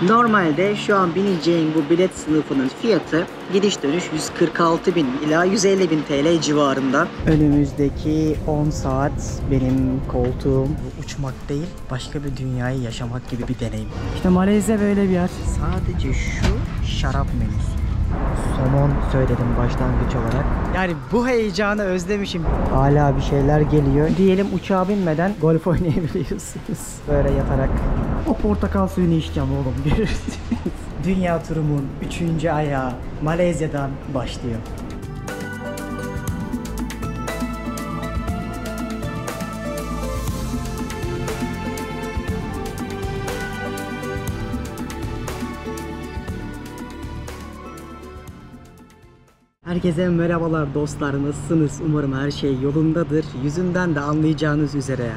Normalde şu an bineceğim bu bilet sınıfının fiyatı gidiş dönüş 146.000 ila 150.000 TL civarında. Önümüzdeki 10 saat benim koltuğum uçmak değil, başka bir dünyayı yaşamak gibi bir deneyim. İşte Malezya böyle bir yer. Sadece şu şarap menüsü. Somon söyledim başlangıç olarak. Yani bu heyecanı özlemişim. Hala bir şeyler geliyor. Diyelim uçağa binmeden golf oynayabiliyorsunuz. Böyle yatarak. O portakal suyunu içeceğim oğlum, görürsünüz. Dünya turumun 3. ayağı Malezya'dan başlıyor. Herkese merhabalar dostlar, nasılsınız? Umarım her şey yolundadır. Yüzünden de anlayacağınız üzere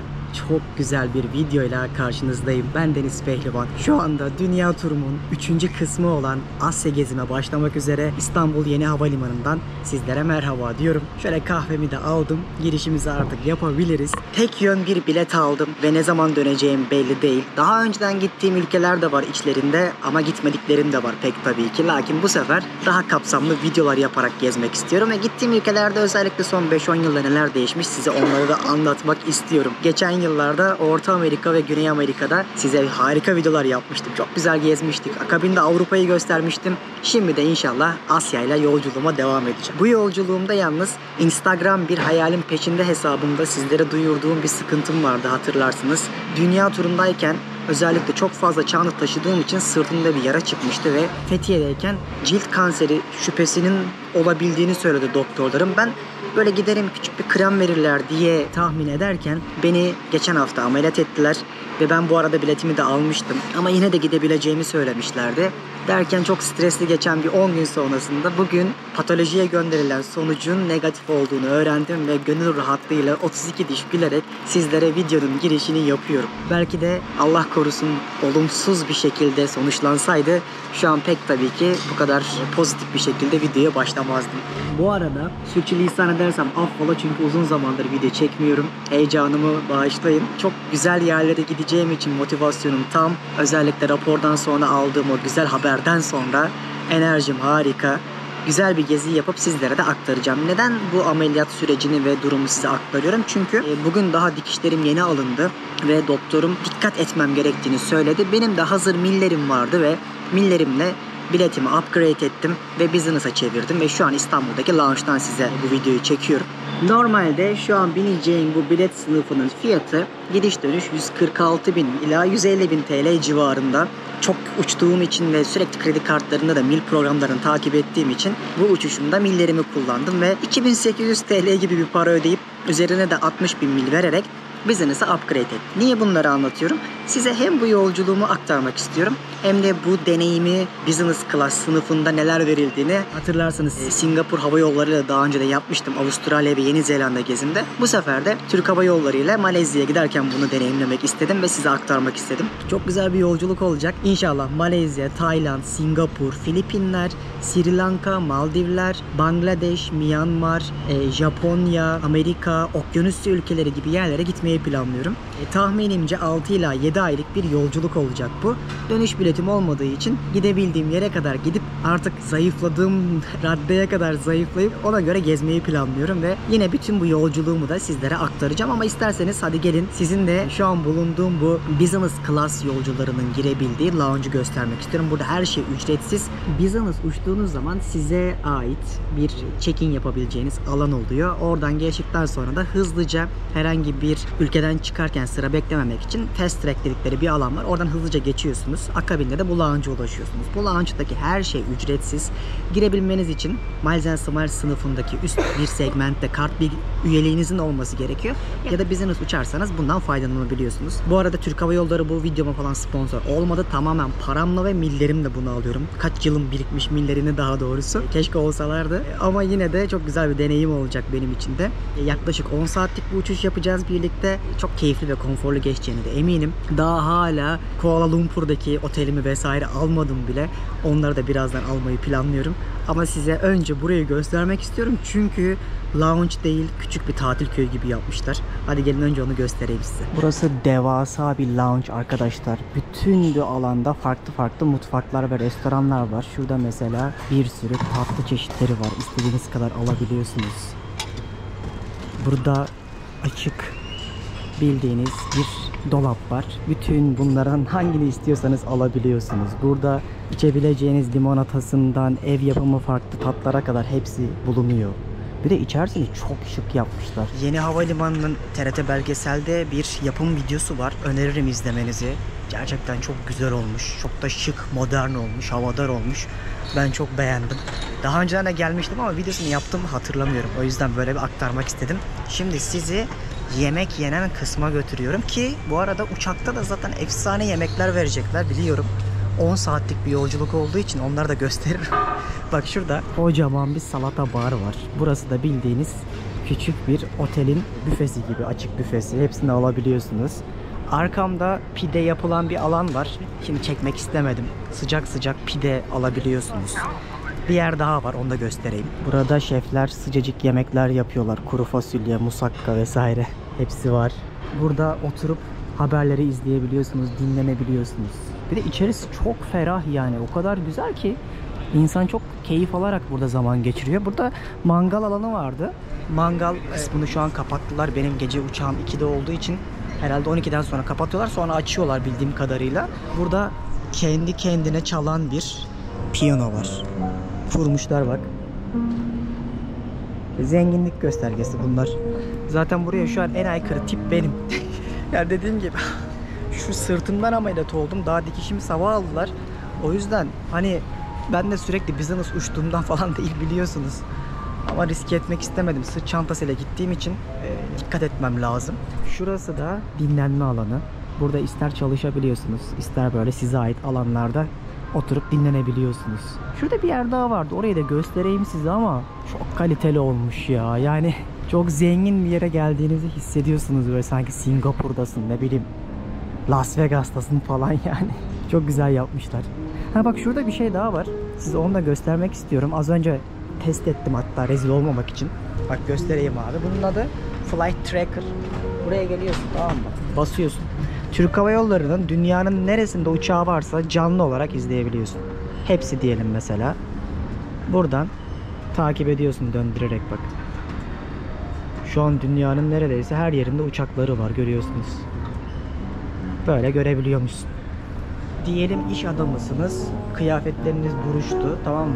çok güzel bir videoyla karşınızdayım. Ben Deniz Pehlivan. Şu anda dünya turumun 3. kısmı olan Asya gezime başlamak üzere İstanbul Yeni Havalimanı'ndan sizlere merhaba diyorum. Şöyle kahvemi de aldım. Girişimizi artık yapabiliriz. Tek yön bir bilet aldım ve ne zaman döneceğim belli değil. Daha önceden gittiğim ülkeler de var içlerinde ama gitmediklerim de var pek tabii ki. Lakin bu sefer daha kapsamlı videolar yaparak gezmek istiyorum ve gittiğim ülkelerde özellikle son 5-10 yılda neler değişmiş size onları da anlatmak istiyorum. Geçen yıllarda Orta Amerika ve Güney Amerika'da size harika videolar yapmıştım. Çok güzel gezmiştik. Akabinde Avrupa'yı göstermiştim. Şimdi de inşallah Asya ile yolculuğuma devam edeceğim. Bu yolculuğumda yalnız Instagram bir hayalin peşinde hesabımda sizlere duyurduğum bir sıkıntım vardı, hatırlarsınız. Dünya turundayken özellikle çok fazla çanta taşıdığım için sırtımda bir yara çıkmıştı ve Fethiye'deyken cilt kanseri şüphesinin olabildiğini söyledi doktorlarım. Ben böyle giderim küçük bir krem verirler diye tahmin ederken beni geçen hafta ameliyat ettiler ve ben bu arada biletimi de almıştım ama yine de gidebileceğimi söylemişlerdi. Derken çok stresli geçen bir 10 gün sonrasında bugün patolojiye gönderilen sonucun negatif olduğunu öğrendim ve gönül rahatlığıyla 32 diş gülerek sizlere videonun girişini yapıyorum. Belki de Allah korusun olumsuz bir şekilde sonuçlansaydı şu an pek tabii ki bu kadar pozitif bir şekilde videoya başlamazdım. Bu arada sürçülisan edersem affola, çünkü uzun zamandır video çekmiyorum. Heyecanımı bağışlayın. Çok güzel yerlere gideceğim için motivasyonum tam. Özellikle rapordan sonra aldığım o güzel haberden sonra enerjim harika. Güzel bir gezi yapıp sizlere de aktaracağım. Neden bu ameliyat sürecini ve durumu size aktarıyorum? Çünkü bugün daha dikişlerim yeni alındı ve doktorum dikkat etmem gerektiğini söyledi. Benim de hazır millerim vardı ve millerimle biletimi upgrade ettim ve business'a çevirdim ve şu an İstanbul'daki lounge'dan size bu videoyu çekiyorum. Normalde şu an bineceğim bu bilet sınıfının fiyatı gidiş dönüş 146.000 ila 150.000 TL civarında. Çok uçtuğum için ve sürekli kredi kartlarında da mil programlarını takip ettiğim için bu uçuşumda millerimi kullandım ve 2800 TL gibi bir para ödeyip üzerine de 60.000 mil vererek business'a upgrade ettim. Niye bunları anlatıyorum? Size hem bu yolculuğumu aktarmak istiyorum hem de bu deneyimi business class sınıfında neler verildiğini hatırlarsınız. Singapur Hava Yolları ile daha önce de yapmıştım, Avustralya ve Yeni Zelanda gezimde. Bu sefer de Türk Hava Yolları ile Malezya'ya giderken bunu deneyimlemek istedim ve size aktarmak istedim. Çok güzel bir yolculuk olacak. İnşallah Malezya, Tayland, Singapur, Filipinler, Sri Lanka, Maldivler, Bangladeş, Myanmar, Japonya, Amerika, okyanuslu ülkeleri gibi yerlere gitmeyi planlıyorum. Tahminimce 6 ila 7 aylık bir yolculuk olacak bu. Dönüş biletim olmadığı için gidebildiğim yere kadar gidip artık zayıfladığım raddeye kadar zayıflayıp ona göre gezmeyi planlıyorum ve yine bütün bu yolculuğumu da sizlere aktaracağım. Ama isterseniz hadi gelin sizin de şu an bulunduğum bu business class yolcularının girebildiği lounge'u göstermek istiyorum. Burada her şey ücretsiz. Business uçtuğunuz zaman size ait bir check-in yapabileceğiniz alan oluyor. Oradan geçtikten sonra da hızlıca herhangi bir ülkeden çıkarken sıra beklememek için fast track dedikleri bir alan var. Oradan hızlıca geçiyorsunuz. Akabinde de bu lounge'a ulaşıyorsunuz. Bu lounge'daki her şey ücretsiz. Girebilmeniz için Miles & Smiles sınıfındaki üst bir segmentte kart bir üyeliğinizin olması gerekiyor. Ya da business uçarsanız bundan faydalanabiliyorsunuz. Bu arada Türk Hava Yolları bu videoma falan sponsor olmadı. Tamamen paramla ve millerimle bunu alıyorum. Kaç yılın birikmiş millerini daha doğrusu. Keşke olsalardı. Ama yine de çok güzel bir deneyim olacak benim için de. Yaklaşık 10 saatlik bir uçuş yapacağız birlikte. Çok keyifli ve konforlu geçeceğine de eminim. Daha hala Kuala Lumpur'daki otelimi vesaire almadım bile. Onları da birazdan almayı planlıyorum. Ama size önce burayı göstermek istiyorum. Çünkü lounge değil, küçük bir tatil köyü gibi yapmışlar. Hadi gelin önce onu göstereyim size. Burası devasa bir lounge arkadaşlar. Bütün bir alanda farklı farklı mutfaklar ve restoranlar var. Şurada mesela bir sürü tatlı çeşitleri var. İstediğiniz kadar alabiliyorsunuz. Burada açık bildiğiniz bir dolap var. Bütün bunların hangini istiyorsanız alabiliyorsunuz. Burada içebileceğiniz limonatasından ev yapımı farklı tatlara kadar hepsi bulunuyor. Bir de içerisini çok şık yapmışlar. Yeni Havalimanı'nın TRT belgeselde bir yapım videosu var. Öneririm izlemenizi. Gerçekten çok güzel olmuş. Çok da şık, modern olmuş, havadar olmuş. Ben çok beğendim. Daha önceden de gelmiştim ama videosunu yaptım hatırlamıyorum. O yüzden böyle bir aktarmak istedim. Şimdi sizi yemek yenen kısma götürüyorum ki bu arada uçakta da zaten efsane yemekler verecekler biliyorum. 10 saatlik bir yolculuk olduğu için onları da gösteririm. Bak şurada kocaman bir salata bar var. Burası da bildiğiniz küçük bir otelin büfesi gibi, açık büfesi. Hepsini alabiliyorsunuz. Arkamda pide yapılan bir alan var. Şimdi çekmek istemedim. Sıcak sıcak pide alabiliyorsunuz. Bir yer daha var, onu da göstereyim. Burada şefler sıcacık yemekler yapıyorlar. Kuru fasulye, musakka vesaire. Hepsi var. Burada oturup haberleri izleyebiliyorsunuz, dinlenebiliyorsunuz. Bir de içerisi çok ferah yani. O kadar güzel ki insan çok keyif alarak burada zaman geçiriyor. Burada mangal alanı vardı. Mangal kısmını şu an kapattılar. Benim gece uçağım 2'de olduğu için herhalde 12'den sonra kapatıyorlar. Sonra açıyorlar bildiğim kadarıyla. Burada kendi kendine çalan bir piyano var. Kurmuşlar bak. Zenginlik göstergesi bunlar. Zaten buraya şu an en aykırı tip benim. Yani dediğim gibi şu sırtımdan ameliyat oldum. Daha dikişimi sabah aldılar. O yüzden hani ben de sürekli business uçtuğumdan falan değil biliyorsunuz. Ama riske etmek istemedim. Sırt çantasıyla gittiğim için dikkat etmem lazım. Şurası da dinlenme alanı. Burada ister çalışabiliyorsunuz, ister böyle size ait alanlarda oturup dinlenebiliyorsunuz. Şurada bir yer daha vardı. Orayı da göstereyim size ama çok kaliteli olmuş ya. Yani çok zengin bir yere geldiğinizi hissediyorsunuz. Böyle sanki Singapur'dasın, ne bileyim Las Vegas'tasın falan yani. Çok güzel yapmışlar. Ha bak şurada bir şey daha var. Size onu da göstermek istiyorum. Az önce test ettim hatta rezil olmamak için. Bak göstereyim abi. Bunun adı Flight Tracker. Buraya geliyorsun, tamam mı? Basıyorsun. Türk Hava Yolları'nın dünyanın neresinde uçağı varsa canlı olarak izleyebiliyorsun. Hepsi diyelim mesela. Buradan takip ediyorsun döndürerek bak. Şu an dünyanın neredeyse her yerinde uçakları var, görüyorsunuz. Böyle görebiliyormuşsun. Diyelim iş adamısınız. Kıyafetleriniz buruştu, tamam mı?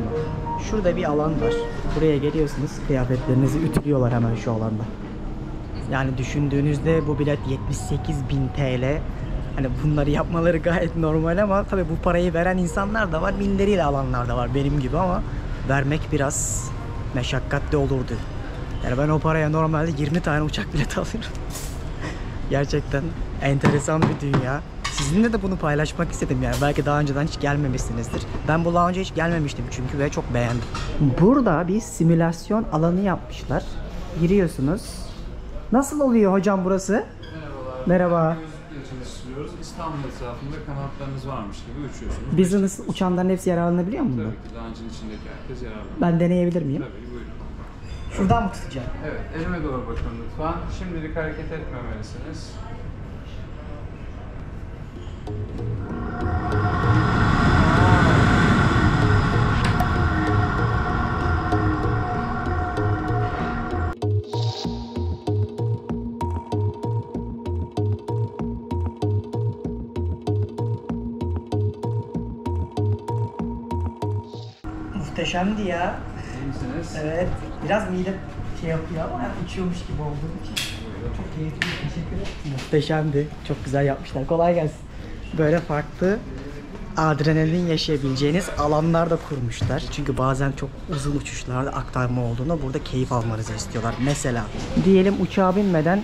Şurada bir alan var. Buraya geliyorsunuz. Kıyafetlerinizi ütülüyorlar hemen şu alanda. Yani düşündüğünüzde bu bilet 78.000 TL. Hani bunları yapmaları gayet normal ama tabii bu parayı veren insanlar da var. Binleriyle alanlar da var benim gibi ama vermek biraz meşakkatli olurdu. Yani ben o paraya normalde 20 tane uçak bileti alıyorum. Gerçekten enteresan bir dünya. Sizinle de bunu paylaşmak istedim yani. Belki daha önceden hiç gelmemişsinizdir. Ben bu lounge'a hiç gelmemiştim çünkü ve çok beğendim. Burada bir simülasyon alanı yapmışlar. Giriyorsunuz. Nasıl oluyor hocam burası? Merhabalar. Merhaba. Çalışıyoruz. İstanbul etrafında kanatlarınız varmış gibi uçuyorsunuz. Business uçanların hepsi yararlanabiliyor mu bunda? Tabii ki lounge'ın içindeki herkes yararlanıyor. Ben deneyebilir miyim? Tabii buyurun. Şuradan mı tutacağım? Evet, elime doğru bakın lütfen. Şimdilik hareket etmemelisiniz. Muhteşemdi ya. İyi misiniz? Evet. Biraz midem şey yapıyor ama uçuyormuş gibi olduğum için. Çok keyifli. Teşekkür ederim. Muhteşemdi. Çok güzel yapmışlar. Kolay gelsin. Böyle farklı adrenalin yaşayabileceğiniz alanlar da kurmuşlar. Çünkü bazen çok uzun uçuşlarda aktarma olduğunda burada keyif almanızı istiyorlar. Mesela diyelim uçağa binmeden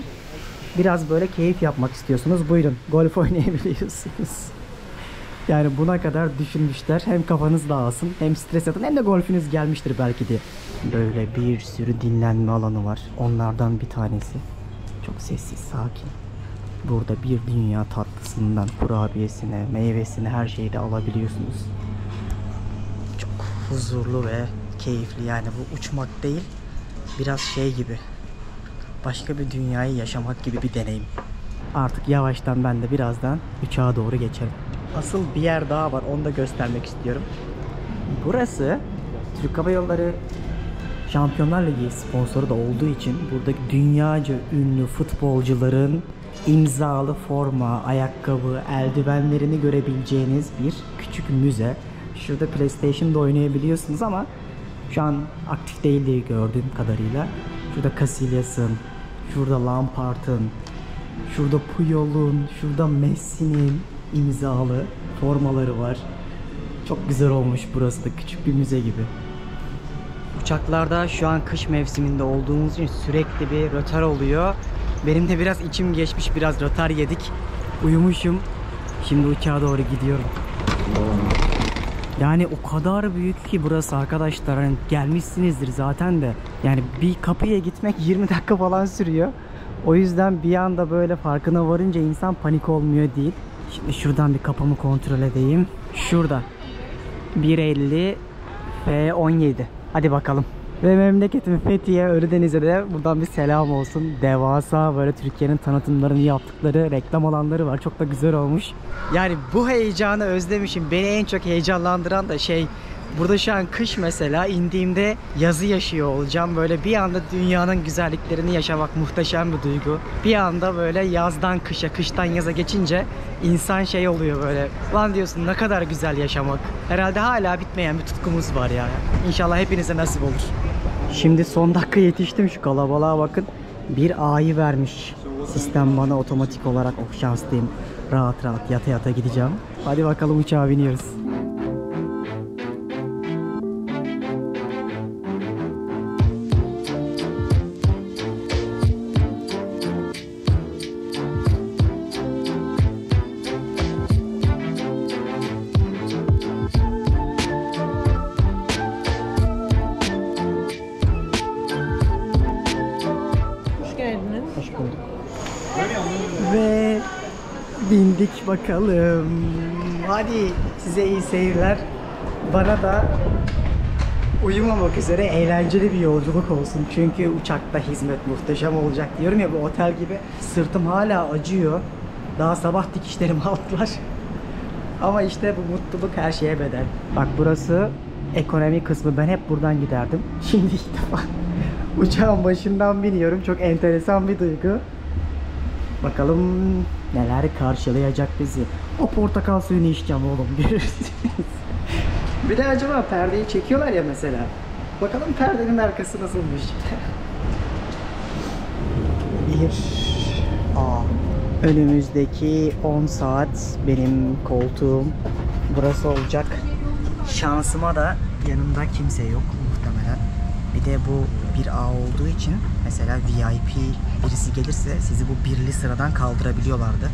biraz böyle keyif yapmak istiyorsunuz. Buyurun, golf oynayabiliyorsunuz. Yani buna kadar düşünmüşler. Hem kafanız dağılsın, hem stres atın, hem de golfünüz gelmiştir belki diye. Böyle bir sürü dinlenme alanı var. Onlardan bir tanesi. Çok sessiz, sakin. Burada bir dünya tatlısından kurabiyesine, meyvesine her şeyi de alabiliyorsunuz. Çok huzurlu ve keyifli, yani bu uçmak değil, biraz şey gibi, başka bir dünyayı yaşamak gibi bir deneyim. Artık yavaştan ben de birazdan uçağa doğru geçerim. Asıl bir yer daha var, onu da göstermek istiyorum. Burası Türk Hava Yolları Şampiyonlar Ligi sponsoru da olduğu için buradaki dünyaca ünlü futbolcuların imzalı forma, ayakkabı, eldivenlerini görebileceğiniz bir küçük müze. Şurada PlayStation'da oynayabiliyorsunuz ama şu an aktif değil diye gördüğüm kadarıyla. Şurada Casillas'ın, şurada Lampard'ın, şurada Puyol'un, şurada Messi'nin imzalı formaları var. Çok güzel olmuş, burası da küçük bir müze gibi. Uçaklarda şu an kış mevsiminde olduğumuz için sürekli bir rötar oluyor. Benim de biraz içim geçmiş, biraz rötar yedik. Uyumuşum. Şimdi uçağa doğru gidiyorum. Yani o kadar büyük ki burası arkadaşlar. Hani gelmişsinizdir zaten de. Yani bir kapıya gitmek 20 dakika falan sürüyor. O yüzden bir anda böyle farkına varınca insan panik olmuyor değil. Şimdi şuradan bir kapımı kontrol edeyim. Şurada. 1.50 F17. Hadi bakalım. Ve memleketim Fethiye, Ölüdeniz'e de buradan bir selam olsun. Devasa böyle Türkiye'nin tanıtımlarını yaptıkları reklam alanları var. Çok da güzel olmuş. Yani bu heyecanı özlemişim. Beni en çok heyecanlandıran da şey, burada şu an kış mesela, indiğimde yazı yaşıyor olacağım. Böyle bir anda dünyanın güzelliklerini yaşamak muhteşem bir duygu. Bir anda böyle yazdan kışa, kıştan yaza geçince insan şey oluyor böyle. Lan diyorsun, ne kadar güzel yaşamak. Herhalde hala bitmeyen bir tutkumuz var ya. İnşallah hepinize nasip olur. Şimdi son dakika yetiştim, şu kalabalığa bakın. Bir A'yı vermiş sistem bana otomatik olarak, oh şanslıyım. Rahat rahat yata yata gideceğim. Hadi bakalım, uçağa biniyoruz. Hoş bulduk. Ve bindik bakalım. Hadi size iyi seyirler. Bana da uyumamak üzere eğlenceli bir yolculuk olsun. Çünkü uçakta hizmet muhteşem olacak. Diyorum ya, bu otel gibi. Sırtım hala acıyor. Daha sabah dikişlerimi aldılar. Ama işte bu mutluluk her şeye bedel. Bak, burası ekonomi kısmı. Ben hep buradan giderdim. Şimdi ilk defa uçağın başından biniyorum. Çok enteresan bir duygu. Bakalım neler karşılayacak bizi. O portakal suyunu içeceğim oğlum, görürsünüz. Bir de acaba perdeyi çekiyorlar ya mesela. Bakalım perdenin arkası nasılmış. Önümüzdeki 10 saat benim koltuğum burası olacak. Şansıma da yanımda kimse yok muhtemelen. Bir de bu bir A olduğu için mesela VIP birisi gelirse sizi bu birli sıradan kaldırabiliyorlardı.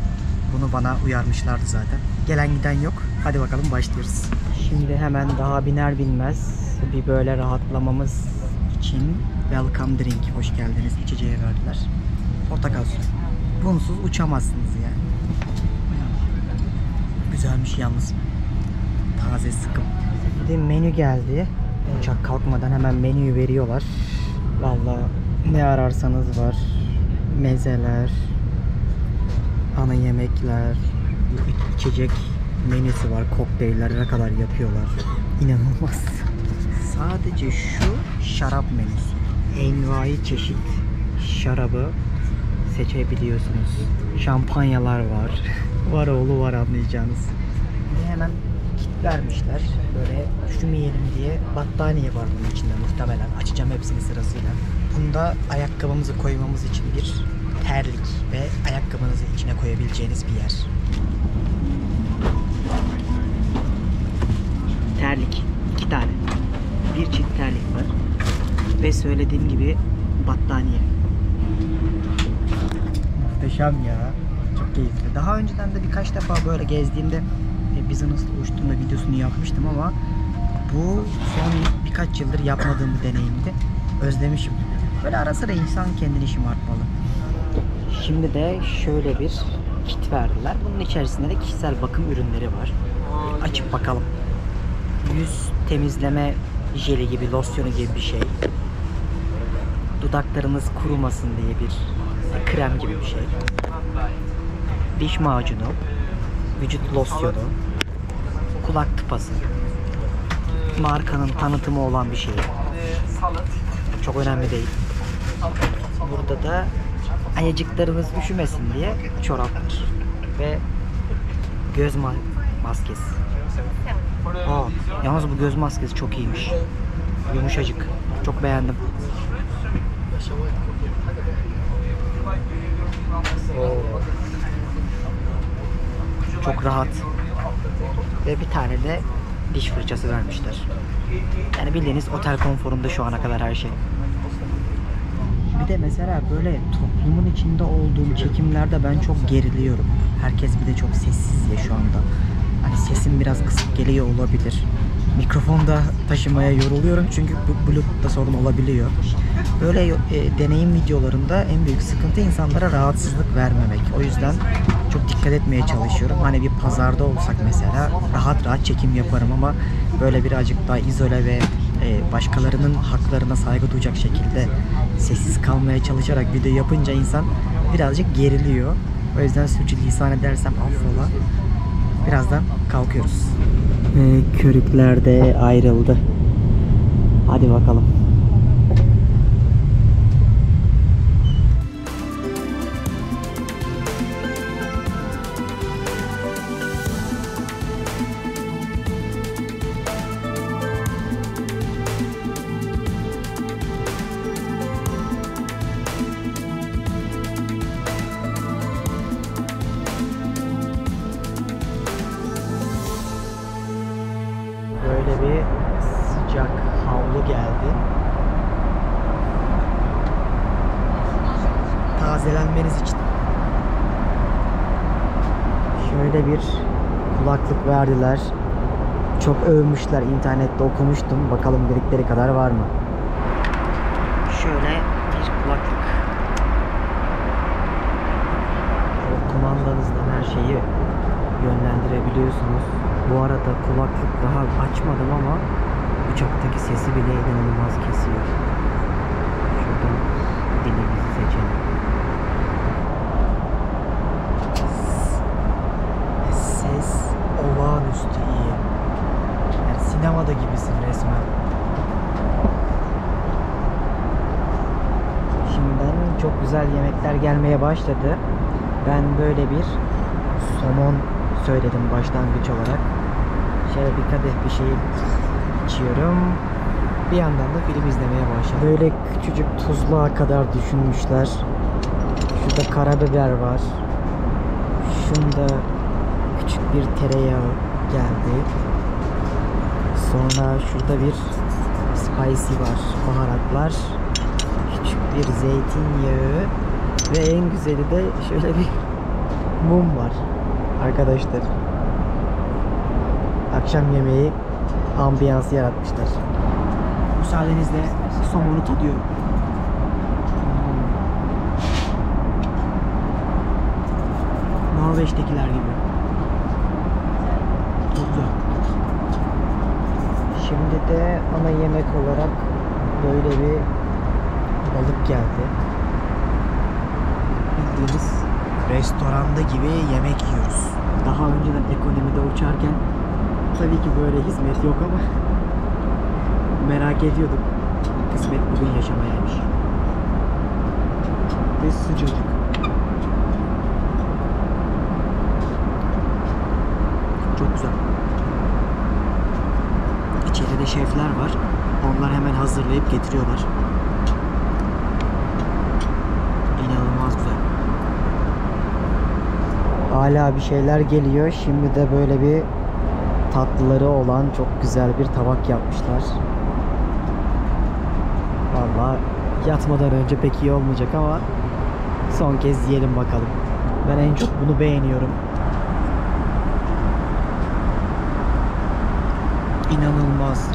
Bunu bana uyarmışlardı zaten. Gelen giden yok. Hadi bakalım, başlıyoruz. Şimdi hemen daha biner binmez bir böyle rahatlamamız için welcome drink, hoş geldiniz içeceği verdiler. Portakal suyu. Bunsuz uçamazsınız yani. Güzelmiş yalnız. Taze sıkım. Bir de menü geldi. Uçak kalkmadan hemen menüyü veriyorlar. Vallahi ne ararsanız var. Mezeler, ana yemekler, içecek menüsü var. Kokteylere kadar yapıyorlar. İnanılmaz. Sadece şu şarap menüsü. Envai çeşit şarabı seçebiliyorsunuz. Şampanyalar var. Var oğlu var, anlayacağınız. Ve hemen kit vermişler. Böyle üşümeyelim diye battaniye var bunun içinde muhtemelen. Açacağım hepsini sırasıyla. Bunda ayakkabımızı koymamız için bir terlik ve ayakkabınızı içine koyabileceğiniz bir yer. Terlik. 2 tane. Bir çift terlik var. Ve söylediğim gibi battaniye. Muhteşem ya. Çok keyifli. Daha önceden de birkaç defa böyle gezdiğimde business'la uçtuğumda videosunu yapmıştım ama bu son birkaç yıldır yapmadığım bir deneyimdi. Özlemişim. Böyle ara sıra insan kendini şımartmalı. Şimdi de şöyle bir kit verdiler. Bunun içerisinde de kişisel bakım ürünleri var. Açıp bakalım. Yüz temizleme jeli gibi, losyonu gibi bir şey. Dudaklarınız kurumasın diye bir krem gibi bir şey. Diş macunu, vücut losyonu, kulak tıpası. Markanın tanıtımı olan bir şey. Çok önemli değil. Burada da ayacıklarınız üşümesin diye çoraplar ve göz maskesi. Yalnız bu göz maskesi çok iyiymiş. Yumuşacık. Çok beğendim. Çok rahat. Ve bir tane de diş fırçası vermişler. Yani bildiğiniz otel konforunda şu ana kadar her şey. Bir de mesela böyle toplumun içinde olduğum çekimlerde ben çok geriliyorum. Herkes bir de çok sessiz ya şu anda. Hani sesim biraz kısık geliyor olabilir. Mikrofonda taşımaya yoruluyorum çünkü Bluetooth'ta sorun olabiliyor. Böyle deneyim videolarında en büyük sıkıntı insanlara rahatsızlık vermemek. O yüzden çok dikkat etmeye çalışıyorum. Hani bir pazarda olsak mesela rahat rahat çekim yaparım ama böyle birazcık daha izole ve başkalarının haklarına saygı duyacak şekilde sessiz kalmaya çalışarak video yapınca insan birazcık geriliyor. O yüzden sürçülisan edersem affola. Birazdan kalkıyoruz. Körükler de ayrıldı. Hadi bakalım. Böyle bir sıcak havlu geldi. Tazelenmeniz için. Şöyle bir kulaklık verdiler. Çok övmüşler, internette okumuştum. Bakalım dedikleri kadar var mı? Şöyle bir kulaklık. Kumandanızdan her şeyi yönlendirebiliyorsunuz. Bu arada kulaklık daha açmadım ama uçaktaki sesi bile inanılmaz kesiyor. Şuradan dilimizi seçelim. Ses olağanüstü iyi. Yani sinemada gibisin resmen. Şimdiden çok güzel yemekler gelmeye başladı. Ben böyle bir somon söyledim başlangıç olarak. Şöyle bir kadeh bir şey içiyorum. Bir yandan da film izlemeye başladım. Böyle küçücük tuzluğa kadar düşünmüşler. Şurada karabiber var. Şunda küçük bir tereyağı geldi. Sonra şurada bir spicy var. Baharatlar. Küçük bir zeytinyağı. Ve en güzeli de şöyle bir mum var. Arkadaşlar. Akşam yemeği ambiyansı yaratmışlar. Müsaadenizle somonu tadıyorum. Norveç'tekiler gibi. Çok güzel. Şimdi de ana yemek olarak böyle bir balık geldi. Bildiğiniz restoranda gibi yemek yiyoruz. Daha önceden ekonomide uçarken tabii ki böyle hizmet yok ama merak ediyordum. Kısmet bugün yaşamayaymış. Ve sıcacık. Çok güzel. İçeride şefler var. Onlar hemen hazırlayıp getiriyorlar. İnanılmaz güzel. Hala bir şeyler geliyor. Şimdi de böyle bir tatlıları olan çok güzel bir tabak yapmışlar. Vallahi yatmadan önce pek iyi olmayacak ama son kez yiyelim bakalım. Ben en çok bunu beğeniyorum. İnanılmaz.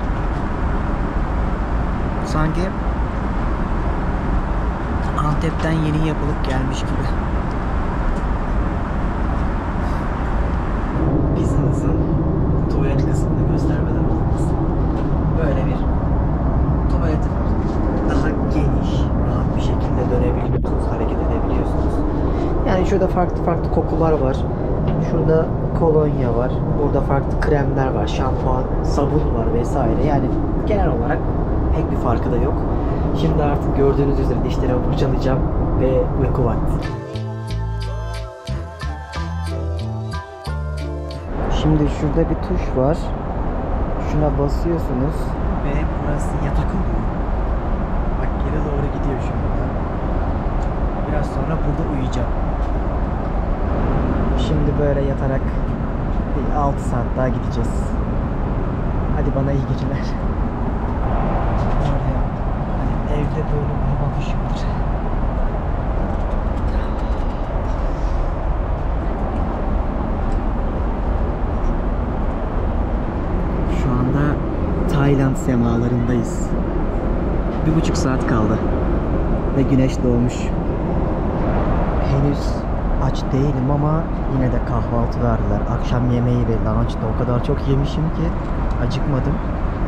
Sanki Antep'ten yeni yapılıp gelmiş gibi. şurada farklı farklı kokular var. Şurada kolonya var. Burada farklı kremler var. Şampuan, sabun var vesaire. Yani genel olarak pek bir farkı da yok. Şimdi artık gördüğünüz üzere dişlerimi fırçalayacağım ve uyku vakti. Şimdi şurada bir tuş var. Şuna basıyorsunuz ve burası yatak oluyor. Bak geri doğru gidiyor şu anda. Biraz sonra burada uyuyacağım. Şimdi böyle yatarak bir 6 saat daha gideceğiz. Hadi bana iyi geceler. Hani evde böyle uyumamışımdır. Şu anda Tayland semalarındayız. 1,5 saat kaldı. Ve güneş doğmuş. Henüz aç değilim ama yine de kahvaltı verdiler. Akşam yemeği ve lunch'ta o kadar çok yemişim ki acıkmadım.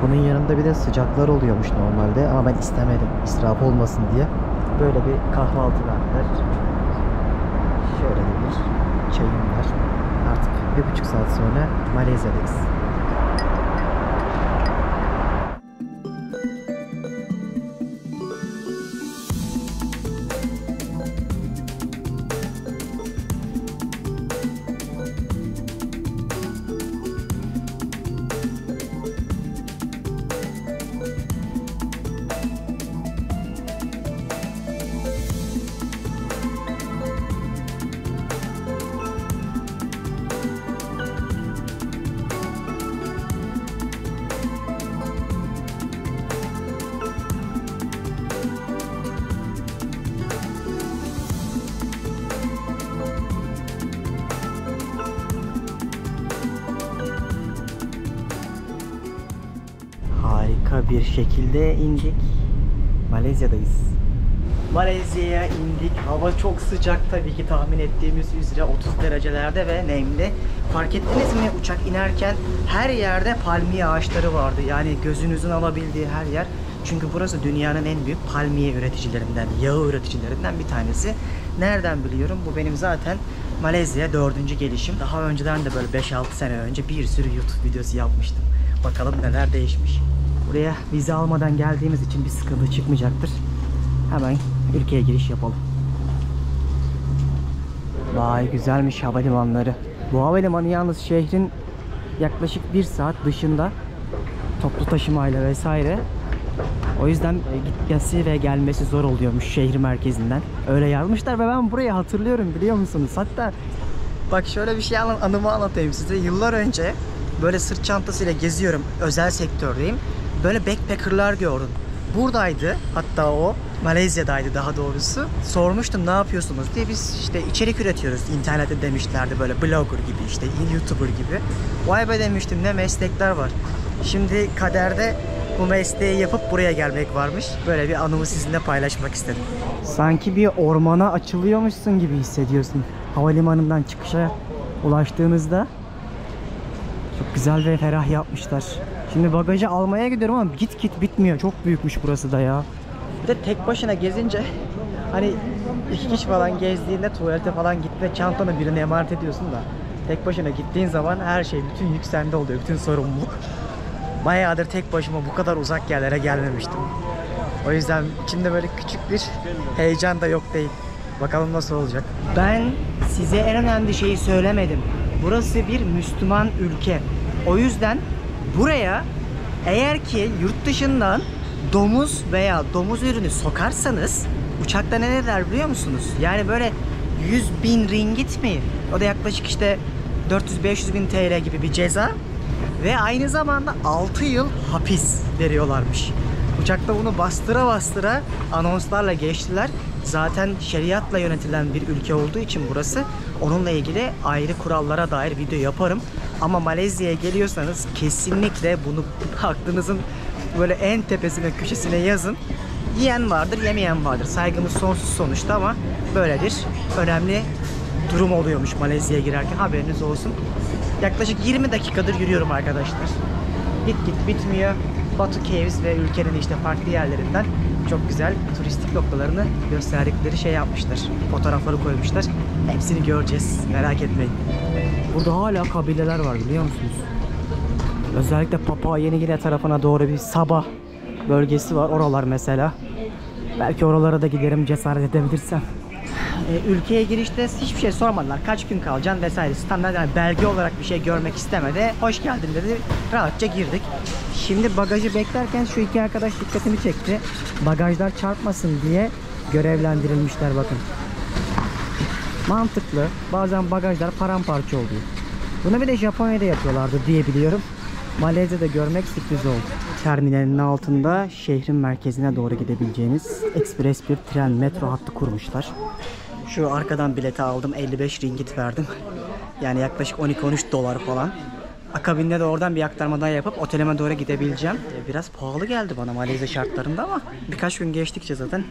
Bunun yanında bir de sıcaklar oluyormuş normalde ama ben istemedim. İsraf olmasın diye. Böyle bir kahvaltı verdiler. Şöyle de bir çayım var. Artık 1,5 saat sonra Malezya'dayız. Harika bir şekilde indik. Malezya'dayız. Malezya'ya indik. Hava çok sıcak tabii ki tahmin ettiğimiz üzere 30 derecelerde ve nemli. Fark ettiniz mi uçak inerken her yerde palmiye ağaçları vardı. Yani gözünüzün alabildiği her yer. Çünkü burası dünyanın en büyük palmiye üreticilerinden, yağı üreticilerinden bir tanesi. Nereden biliyorum? Bu benim zaten Malezya 4. gelişim. Daha önceden de böyle 5-6 sene önce bir sürü YouTube videosu yapmıştım. Bakalım neler değişmiş. Buraya vize almadan geldiğimiz için bir sıkıntı çıkmayacaktır. Hemen ülkeye giriş yapalım. Vay güzelmiş havalimanları. Bu havalimanı yalnız şehrin yaklaşık 1 saat dışında. Toplu taşımayla vesaire. O yüzden gitmesi ve gelmesi zor oluyormuş şehir merkezinden. Öyle yazmışlar ve ben burayı hatırlıyorum biliyor musunuz? Hatta bak şöyle bir şey anımı anlatayım size. Yıllar önce böyle sırt çantasıyla geziyorum. Özel sektördeyim. Böyle backpacker'lar gördüm. Buradaydı. Hatta o Malezya'daydı daha doğrusu. Sormuştum ne yapıyorsunuz diye. Biz işte içerik üretiyoruz internette demişlerdi. Böyle blogger gibi işte YouTuber gibi. Vay be demiştim ne meslekler var. Şimdi kaderde bu mesleği yapıp buraya gelmek varmış. Böyle bir anımı sizinle paylaşmak istedim. Sanki bir ormana açılıyormuşsun gibi hissediyorsun. Havalimanından çıkışa ulaştığınızda. Çok güzel ve ferah yapmışlar. Şimdi bagajı almaya gidiyorum ama git bitmiyor. Çok büyükmüş burası da ya. Bir de tek başına gezince hani 2 kişi falan gezdiğinde tuvalete falan gitme çantanı birine emanet ediyorsun da tek başına gittiğin zaman her şey bütün yük sende oluyor. Bütün sorumluluk. Bayağıdır tek başıma bu kadar uzak yerlere gelmemiştim. O yüzden içimde böyle küçük bir heyecan da yok değil. Bakalım nasıl olacak. Ben size en önemli şeyi söylemedim. Burası bir Müslüman ülke. O yüzden buraya eğer ki yurt dışından domuz veya domuz ürünü sokarsanız uçakta ne der biliyor musunuz? Yani böyle 100.000 ringgit mi? O da yaklaşık işte 400-500 bin TL gibi bir ceza. Ve aynı zamanda 6 yıl hapis veriyorlarmış. Uçakta bunu bastıra bastıra anonslarla geçtiler. Zaten şeriatla yönetilen bir ülke olduğu için burası. Onunla ilgili ayrı kurallara dair video yaparım. Ama Malezya'ya geliyorsanız kesinlikle bunu aklınızın böyle en tepesine, köşesine yazın. Yiyen vardır, yemeyen vardır. Saygımız sonsuz sonuçta ama böyle bir önemli durum oluyormuş Malezya'ya girerken. Haberiniz olsun. Yaklaşık 20 dakikadır yürüyorum arkadaşlar. Git bitmiyor. Batu Caves ve ülkenin işte farklı yerlerinden çok güzel turistik noktalarını gösterdikleri şey yapmışlar. Fotoğrafları koymuşlar. Hepsini göreceğiz. Merak etmeyin. Burada hala kabileler var biliyor musunuz? Özellikle Papua Yeni Gine tarafına doğru bir Sabah bölgesi var. Oralar mesela. Belki oralara da giderim cesaret edebilirsem. Ülkeye girişte hiçbir şey sormadılar. Kaç gün kalacaksın vesaire. Standart yani belge olarak bir şey görmek istemedi. Hoş geldin dedi. Rahatça girdik. Şimdi bagajı beklerken şu iki arkadaş dikkatimi çekti. Bagajlar çarpmasın diye görevlendirilmişler bakın. Mantıklı. Bazen bagajlar paramparça oluyor. Bunu bir de Japonya'da yapıyorlardı diye biliyorum. Malezya'da görmek sürpriz oldu. Terminalin altında şehrin merkezine doğru gidebileceğiniz ekspres bir tren metro hattı kurmuşlar. Şu arkadan bileti aldım. 55 ringgit verdim. Yani yaklaşık 12-13 dolar falan. Akabinde de oradan bir aktarma daha yapıp otelime doğru gidebileceğim. Biraz pahalı geldi bana Malezya şartlarında ama birkaç gün geçtikçe zaten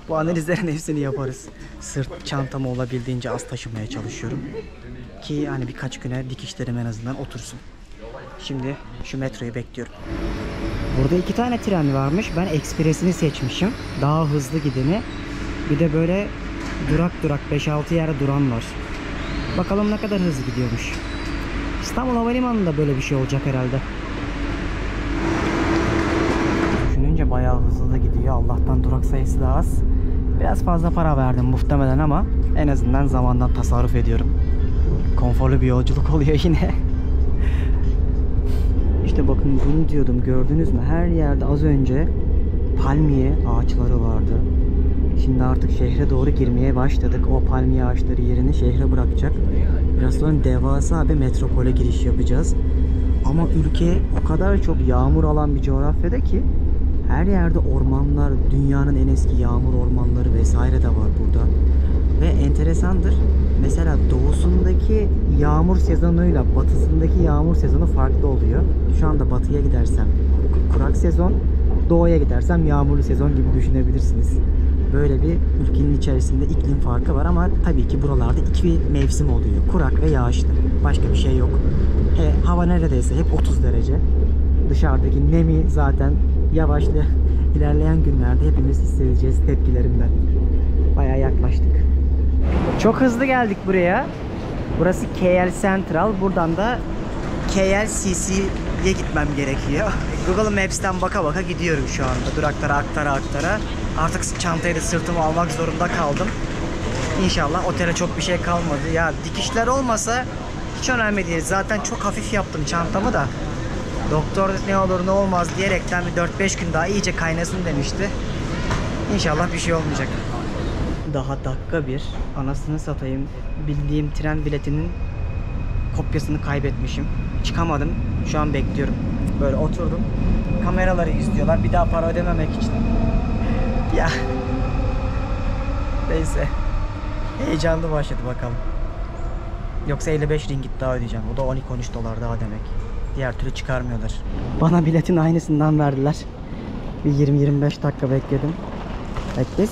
bu analizlerin hepsini yaparız. Sırt çantamı olabildiğince az taşımaya çalışıyorum. Ki hani birkaç güne dikişlerim en azından otursun. Şimdi şu metroyu bekliyorum. Burada 2 tane tren varmış. Ben ekspresini seçmişim. Daha hızlı gideni. Bir de böyle durak 5-6 yerde duran var. Bakalım ne kadar hızlı gidiyormuş. İstanbul Havalimanı'nda böyle bir şey olacak herhalde. Düşününce bayağı hızlı da gidiyor. Allah'tan durak sayısı da az. Biraz fazla para verdim muhtemelen ama en azından zamandan tasarruf ediyorum. Konforlu bir yolculuk oluyor yine. İşte bakın bunu diyordum, gördünüz mü? Her yerde az önce palmiye ağaçları vardı. Şimdi artık şehre doğru girmeye başladık. O palmiye ağaçları yerini şehre bırakacak. Biraz sonra devasa bir metropole giriş yapacağız. Ama ülke o kadar çok yağmur alan bir coğrafyada ki her yerde ormanlar, dünyanın en eski yağmur ormanları vesaire de var burada. Ve enteresandır. Mesela doğusundaki yağmur sezonuyla batısındaki yağmur sezonu farklı oluyor. Şu anda batıya gidersem kurak sezon, doğuya gidersem yağmurlu sezon gibi düşünebilirsiniz. Böyle bir ülkenin içerisinde iklim farkı var ama tabii ki buralarda iki mevsim oluyor. Kurak ve yağışlı. Başka bir şey yok. Hava neredeyse hep 30 derece. Dışarıdaki nemi zaten yavaşlı ilerleyen günlerde hepimiz hissedeceğiz tepkilerinden. Bayağı yaklaştık. Çok hızlı geldik buraya. Burası KL Central. Buradan da KLCC'ye gitmem gerekiyor. Google Maps'ten baka baka gidiyorum şu anda. Duraklara aktara. Artık çantayı da sırtıma almak zorunda kaldım. İnşallah otele çok bir şey kalmadı. Ya dikişler olmasa hiç önemli değil. Zaten çok hafif yaptım çantamı da. Doktor ne olur ne olmaz diyerekten bir 4-5 gün daha iyice kaynasın demişti. İnşallah bir şey olmayacak. Daha dakika bir. Anasını satayım. Bildiğim tren biletinin kopyasını kaybetmişim. Çıkamadım. Şu an bekliyorum. Böyle oturdum. Kameraları izliyorlar. Bir daha para ödememek için. Ya. Neyse. Heyecanlı başladı bakalım. Yoksa 55 ringgit daha ödeyeceğim. O da 12-13 dolar daha demek. Diğer türlü çıkarmıyorlar. Bana biletin aynısından verdiler. Bir 20-25 dakika bekledim. Bekles.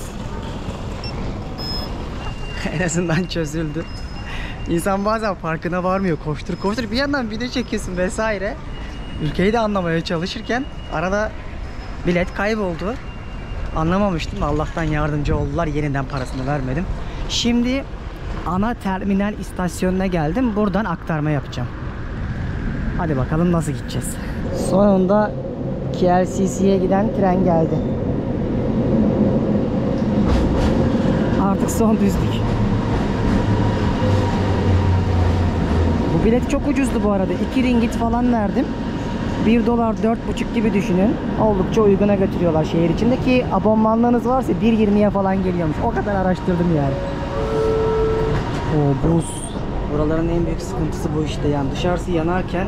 En azından çözüldü. İnsan bazen farkına varmıyor. Koştur bir yandan video çekiyorsun vesaire. Ülkeyi de anlamaya çalışırken arada bilet kayboldu. Anlamamıştım. Allah'tan yardımcı oldular. Yeniden parasını vermedim. Şimdi ana terminal istasyonuna geldim. Buradan aktarma yapacağım. Hadi bakalım nasıl gideceğiz. Sonunda KLCC'ye giden tren geldi. Artık son düzlük. Bu bilet çok ucuzdu bu arada. 2 ringgit falan verdim. 1 dolar 4,5 gibi düşünün. Oldukça uyguna götürüyorlar şehir içinde ki abonmanlığınız varsa 1,20'ye falan geliyormuş. O kadar araştırdım yani. O buz. Buraların en büyük sıkıntısı bu işte. Yani dışarısı yanarken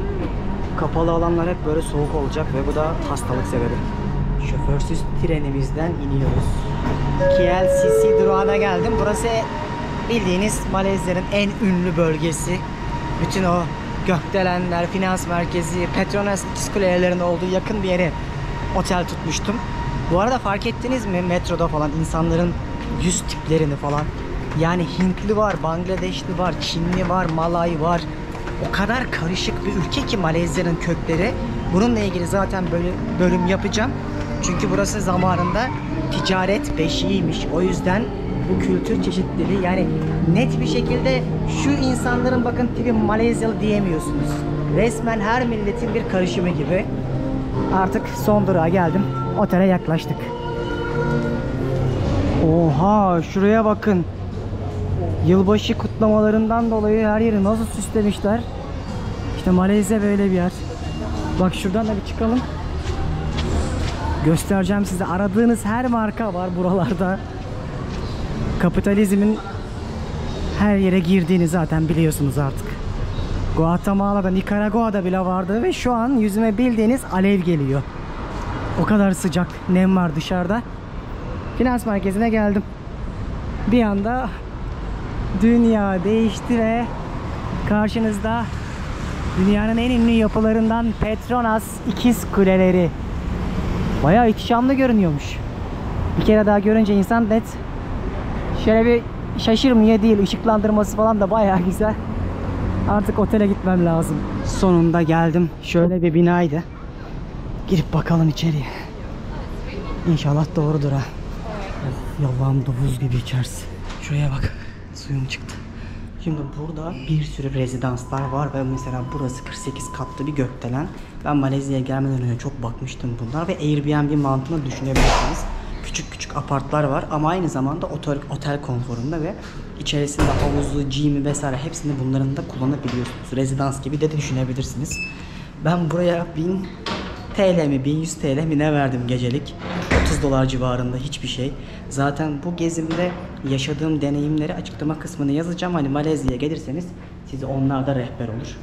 kapalı alanlar hep böyle soğuk olacak ve bu da hastalık sebebi. Şoförsüz trenimizden iniyoruz. KLCC durağına geldim. Burası bildiğiniz Malezya'nın en ünlü bölgesi. Bütün o gökdelenler, finans merkezi, Petronas ikiz kulelerinin olduğu yakın bir yere otel tutmuştum. Bu arada fark ettiniz mi metroda falan insanların yüz tiplerini falan? Yani Hintli var, Bangladeşli var, Çinli var, Malay var. O kadar karışık bir ülke ki Malezya'nın kökleri. Bununla ilgili zaten böyle bölüm yapacağım. Çünkü burası zamanında ticaret beşiğiymiş. O yüzden bu kültür çeşitliliği, yani net bir şekilde şu insanların bakın tipi Malezyalı diyemiyorsunuz. Resmen her milletin bir karışımı gibi. Artık son durağa geldim. Otele yaklaştık. Oha, şuraya bakın. Yılbaşı kutlamalarından dolayı her yeri nasıl süslemişler. İşte Malezya böyle bir yer. Bak şuradan da bir çıkalım. Göstereceğim size. Aradığınız her marka var buralarda. Kapitalizmin her yere girdiğini zaten biliyorsunuz artık. Guatemala'da, Nikaragua'da bile vardı ve şu an yüzüme bildiğiniz alev geliyor. O kadar sıcak, nem var dışarıda. Finans merkezine geldim. Bir anda dünya değişti ve karşınızda dünyanın en ünlü yapılarından Petronas İkiz Kuleleri. Bayağı ihtişamlı görünüyormuş. Bir kere daha görünce insan net şöyle bir şaşırmıyor değil. Işıklandırması falan da bayağı güzel. Artık otele gitmem lazım. Sonunda geldim. Şöyle bir binaydı. Girip bakalım içeriye. İnşallah doğrudur ha. Yallahım buz gibi içerisi. Şuraya bak. Suyum çıktı. Şimdi burada bir sürü rezidanslar var ve mesela burası 48 katlı bir gökdelen. Ben Malezya'ya gelmeden önce çok bakmıştım bunlar ve Airbnb mantığını düşünebilirsiniz. Küçük küçük apartlar var ama aynı zamanda otel konforunda ve içerisinde havuzu, gym'i vesaire hepsini bunların da kullanabiliyorsunuz. Rezidans gibi de düşünebilirsiniz. Ben buraya 1000 TL mi 1100 TL mi ne verdim gecelik. 30 dolar civarında hiçbir şey. Zaten bu gezimde yaşadığım deneyimleri açıklama kısmına yazacağım. Hani Malezya'ya gelirseniz size onlar da rehber olur.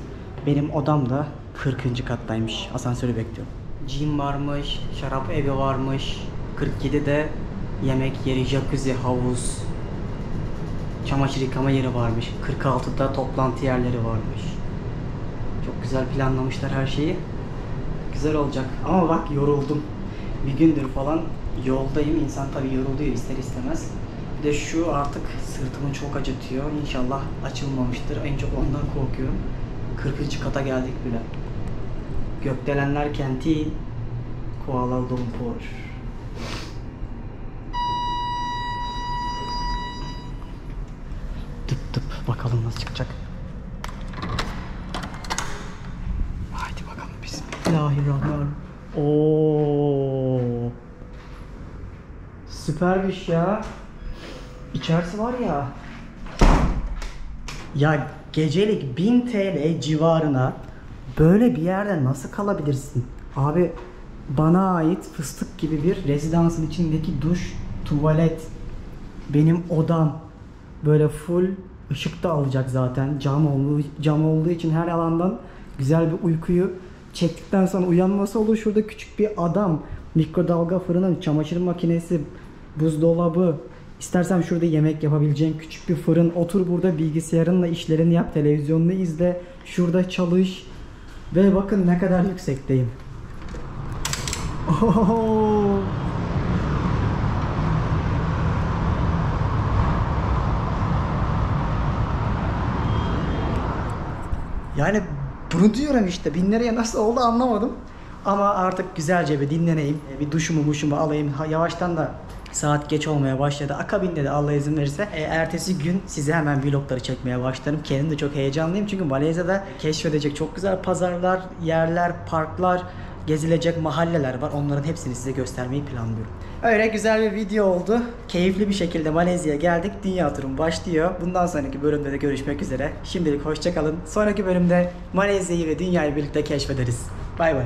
Benim odam da 40. kattaymış. Asansörü bekliyorum. Gym varmış, şarap evi varmış. 47'de yemek yeri, jacuzzi, havuz, çamaşır yıkama yeri varmış. 46'da toplantı yerleri varmış. Çok güzel planlamışlar her şeyi. Güzel olacak ama bak yoruldum. Bir gündür falan yoldayım. İnsan tabii yoruluyor ister istemez. Bir de şu artık sırtımı çok acıtıyor. İnşallah açılmamıştır. En çok ondan korkuyorum. 40. kata geldik bile. Gökdelenler kenti Kuala Lumpur. Tıp tıp bakalım nasıl çıkacak. Haydi bakalım bismillahirrahmanirrahim. Oo. Süpermiş ya. İçerisi var ya. Ya gecelik 1000 TL civarına böyle bir yerde nasıl kalabilirsin? Abi bana ait fıstık gibi bir rezidansın içindeki duş, tuvalet, benim odam böyle full ışık da alacak zaten. Cam olduğu için her alandan güzel bir uykuyu çektikten sonra uyanması olur. Şurada küçük bir adam, mikrodalga fırını, çamaşır makinesi, buzdolabı. İstersen şurada yemek yapabileceğin küçük bir fırın. Otur burada bilgisayarınla işlerini yap, televizyonunu izle. Şurada çalış. Ve bakın ne kadar yüksekteyim. Oho. Yani bunu diyorum işte. 1000 liraya nasıl oldu anlamadım. Ama artık güzelce bir dinleneyim. Bir duşumu alayım. Yavaştan da saat geç olmaya başladı. Akabinde de Allah izin verirse ertesi gün size hemen vlogları çekmeye başlarım. Kendim de çok heyecanlıyım. Çünkü Malezya'da keşfedecek çok güzel pazarlar, yerler, parklar, gezilecek mahalleler var. Onların hepsini size göstermeyi planlıyorum. Öyle güzel bir video oldu. Keyifli bir şekilde Malezya'ya geldik. Dünya turum başlıyor. Bundan sonraki bölümde de görüşmek üzere. Şimdilik hoşça kalın. Sonraki bölümde Malezya'yı ve dünyayı birlikte keşfederiz. Bay bay.